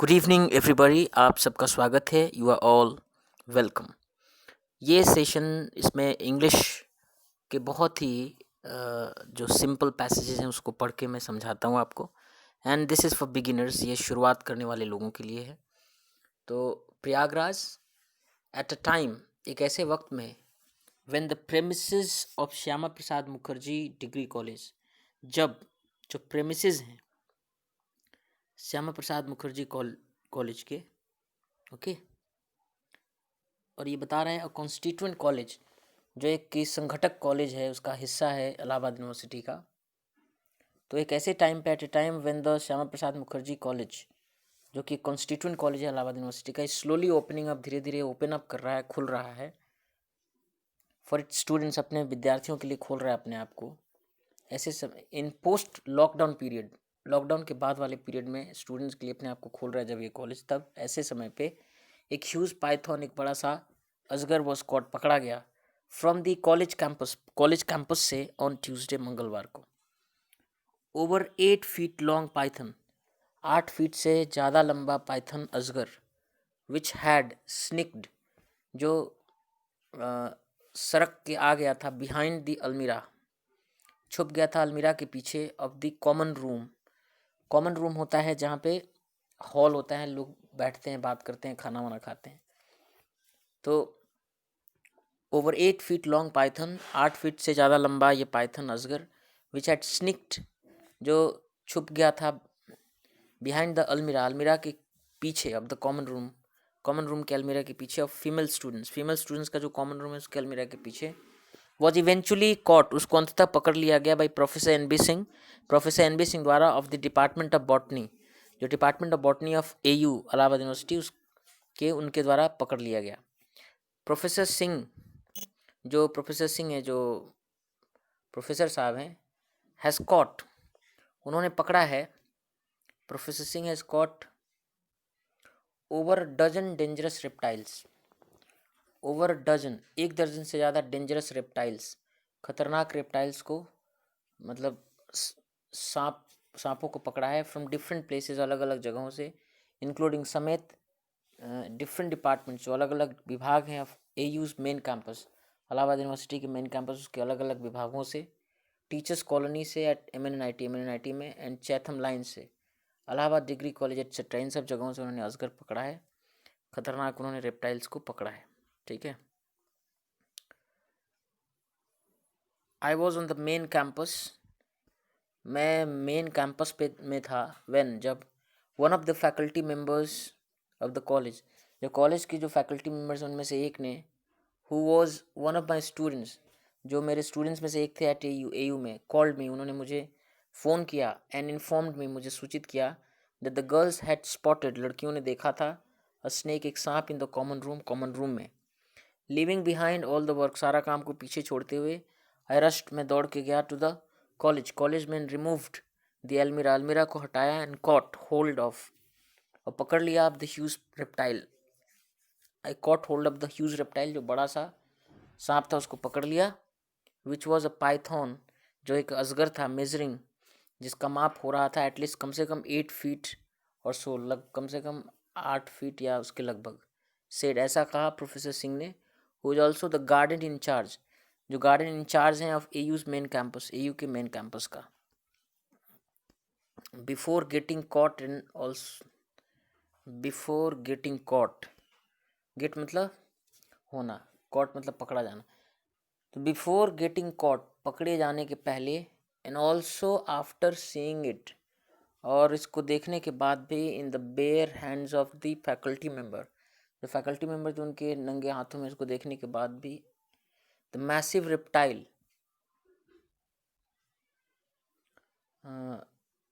Good evening everybody, आप सबका स्वागत है। You are all welcome. ये सेशन इसमें इंग्लिश के बहुत ही जो सिंपल पैसेजेस हैं उसको पढ़ के मैं समझाता हूँ आपको। And this is for beginners, ये शुरुआत करने वाले लोगों के लिए है। तो प्रयागराज एट अ टाइम, एक ऐसे वक्त में, when the premises of Shyama Prasad Mukherjee degree college, जब जो प्रेमिसेस हैं श्यामा प्रसाद मुखर्जी कॉलेज के, ओके। और ये बता रहे हैं कॉन्स्टिट्यूएंट कॉलेज, जो एक की संगठक कॉलेज है, उसका हिस्सा है इलाहाबाद यूनिवर्सिटी का। तो एक ऐसे टाइम पे, at a time when the Shyama Prasad Mukherjee college, जो कि कॉन्स्टिट्यूएंट कॉलेज है इलाहाबाद यूनिवर्सिटी का, स्लोली ओपनिंग अप, धीरे धीरे ओपन अप कर रहा है, खुल रहा है फॉर इट्स स्टूडेंट्स, अपने विद्यार्थियों के लिए खोल रहा है अपने आप को। ऐसे समय इन पोस्ट लॉकडाउन पीरियड, लॉकडाउन के बाद वाले पीरियड में स्टूडेंट्स के लिए अपने आप को खोल रहा है जब ये कॉलेज, तब ऐसे समय पे एक ह्यूज पाइथन, एक बड़ा सा अजगर वॉज कॉट, पकड़ा गया फ्रॉम दी कॉलेज कैंपस से ऑन ट्यूसडे, मंगलवार को। Over 8 feet long Python, 8 feet से ज़्यादा लंबा पाइथन अजगर, विच हैड स्निक्ड, जो सड़क के आ गया था, बिहाइंड द अलमीरा, छुप गया था अलमीरा के पीछे, of the common room. Common room होता है जहाँ पे हॉल होता है, लोग बैठते हैं, बात करते हैं, खाना वाना खाते हैं। तो over 8 feet long Python, 8 feet से ज़्यादा लंबा ये पाइथन अजगर, विच हैड स्निक्ड, जो छुप गया था, बिहाइंड द अलमीरा, अलमीरा के पीछे, of the common room, common room के अलमीरा के पीछे, ऑफ फीमेल स्टूडेंट्स का जो कॉमन रूम है उसके अलमीरा के पीछे, वॉज इवेंचुअली कॉट, उसको अंततः पकड़ लिया गया by professor N B Singh द्वारा, of the department of botany, जो department of botany of AU Allahabad university, उसके उनके द्वारा पकड़ लिया गया। प्रोफेसर सिंह, जो प्रोफेसर सिंह है, जो प्रोफेसर साहब हैं, हैज़ कॉट, उन्होंने पकड़ा है, professor Singh has caught over dozen dangerous reptiles, over dozen, 1 दर्जन से ज़्यादा डेंजरस रेप्टाइल्स, खतरनाक रेप्टाइल्स को, मतलब सांपों को पकड़ा है, फ्रॉम डिफरेंट प्लेसेस, अलग अलग जगहों से, इंक्लूडिंग समेत डिफरेंट डिपार्टमेंट्स, जो अलग अलग विभाग हैं of AU's main campus, Allahabad university के मेन कैंपस, उसके अलग अलग विभागों से, टीचर्स कॉलोनी से, एट MNIT में, एंड चैथम लाइन से, इलाहाबाद डिग्री कॉलेज एटसेट्रा, इन सब जगहों से उन्होंने अजगर पकड़ा है, खतरनाक उन्होंने रेप्टाइल्स को पकड़ा है। ठीक है। I was on the main campus, मैं मेन कैंपस पे में था, व्हेन, जब, one of the faculty members of the college, जो कॉलेज की जो फैकल्टी मेम्बर्स उनमें से एक ने, who was one of my students, जो मेरे स्टूडेंट्स में से एक थे एट AU में, कॉल्ड मी, उन्होंने मुझे फ़ोन किया, एंड इन्फॉर्म्ड मी, मुझे सूचित किया, that the girls had spotted, लड़कियों ने देखा था, अ स्नेक, एक सांप, इन द कॉमन रूम में, leaving behind all the work, सारा काम को पीछे छोड़ते हुए, आई रश्ड, मैं दौड़ के गया, टू द कॉलेज में, रिमूव्ड द अलमीरा को हटाया, एंड कॉट होल्ड ऑफ, और पकड़ लिया, of the huge reptile, I cot hold of the huge reptile, जो बड़ा सा सांप था उसको पकड़ लिया, विच वॉज अ पाइथन, जो एक अजगर था, मेजरिंग, जिसका माप हो रहा था एटलीस्ट कम से कम 8 फीट, और सो कम से कम 8 फीट या उसके लगभग, सेड, ऐसा कहा प्रोफेसर सिंह ने, who is also the garden incharge, जो गार्डन इंचार्ज हैं of AU's main campus, AU के मेन कैंपस का। Before getting caught in also, before getting caught, get मतलब होना, कॉट मतलब पकड़ा जाना, तो बिफोर गेटिंग कॉट, पकड़े जाने के पहले, and also after seeing it, और इसको देखने के बाद भी, in the bare hands of the faculty member, जो फैकल्टी मेम्बर जो उनके नंगे हाथों में, इसको देखने के बाद भी, द मैसिव रेप्टाइल,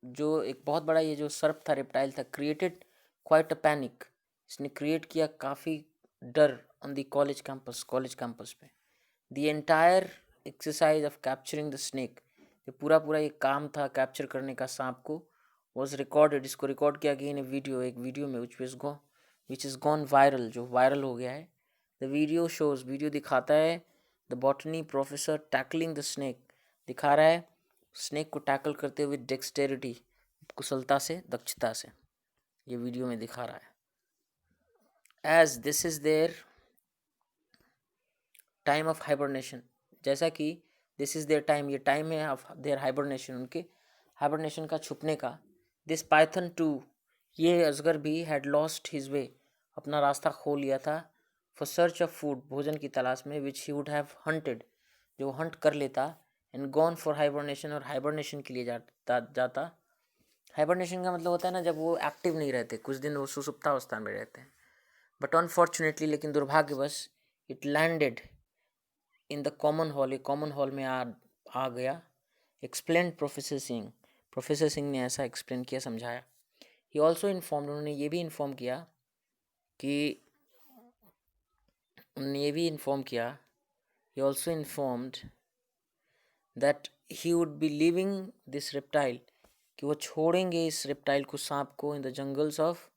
जो एक बहुत बड़ा ये जो सर्प था, रेप्टाइल था, क्रिएटेड क्वाइट अ पैनिक, इसने क्रिएट किया काफ़ी डर, ऑन द कॉलेज कैंपस पे, the entire exercise of capturing the snake, जो पूरा ये काम था कैप्चर करने का सांप को, वॉज रिकॉर्डेड, इसको रिकॉर्ड किया गया इन वीडियो, एक वीडियो में, विच इज़ गॉन वायरल, जो वायरल हो गया है। द वीडियो शोज, वीडियो दिखाता है, the botany professor tackling the snake, दिखा रहा है स्नेक को टैकल करते हुए, डेक्सटेरिटी, कुशलता से, दक्षता से। ये वीडियो में दिखा रहा है। As this is their time of hibernation, जैसा कि दिस इज देयर टाइम, ये टाइम है ऑफ देयर हाइबरनेशन, उनके हाइबरनेशन का छुपने का। दिस पाइथन टू, ये अजगर भी हैड लॉस्ट हिज वे, अपना रास्ता खो लिया था। फॉर सर्च ऑफ फूड, भोजन की तलाश में, विच ही वुड हैव हंटेड, जो हंट कर लेता, एंड गॉन फॉर हाइबरनेशन, और हाइबरनेशन के लिए जाता। हाइबरनेशन का मतलब होता है ना जब वो एक्टिव नहीं रहते, कुछ दिन वो सुसुप्तावस्था में रहते हैं। बट अनफॉर्चुनेटली, लेकिन दुर्भाग्यवश, it landed in the common hall, ये कॉमन हॉल में आ गया। एक्सप्लेन प्रोफेसर सिंह ने ऐसा एक्सप्लेन किया, समझाया। ही ऑल्सो इन्फॉर्म्ड, उन्होंने ये भी इन्फॉर्म किया कि he also informed that he would be leaving this reptile, कि वो छोड़ेंगे इस रेप्टाइल को, सांप को, in the jungles of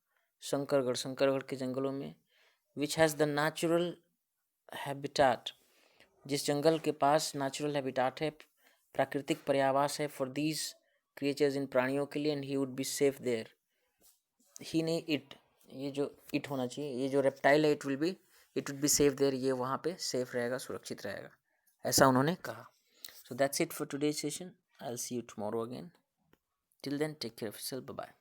Shankargarh के जंगलों में, which has the natural habitat, जिस जंगल के पास नेचुरल हैबिटाट है, प्राकृतिक पर्यावास है, फॉर दीज क्रिएचर्स, इन प्राणियों के लिए, and he would be safe there. He ने इट, ये जो इट होना चाहिए, ये जो रेप्टाइल है, it would be safe there, ये वहाँ पे सेफ रहेगा, सुरक्षित रहेगा, ऐसा उन्होंने कहा। So that's it for today's session. I will see you tomorrow again. Till then, take care of yourself, bye bye.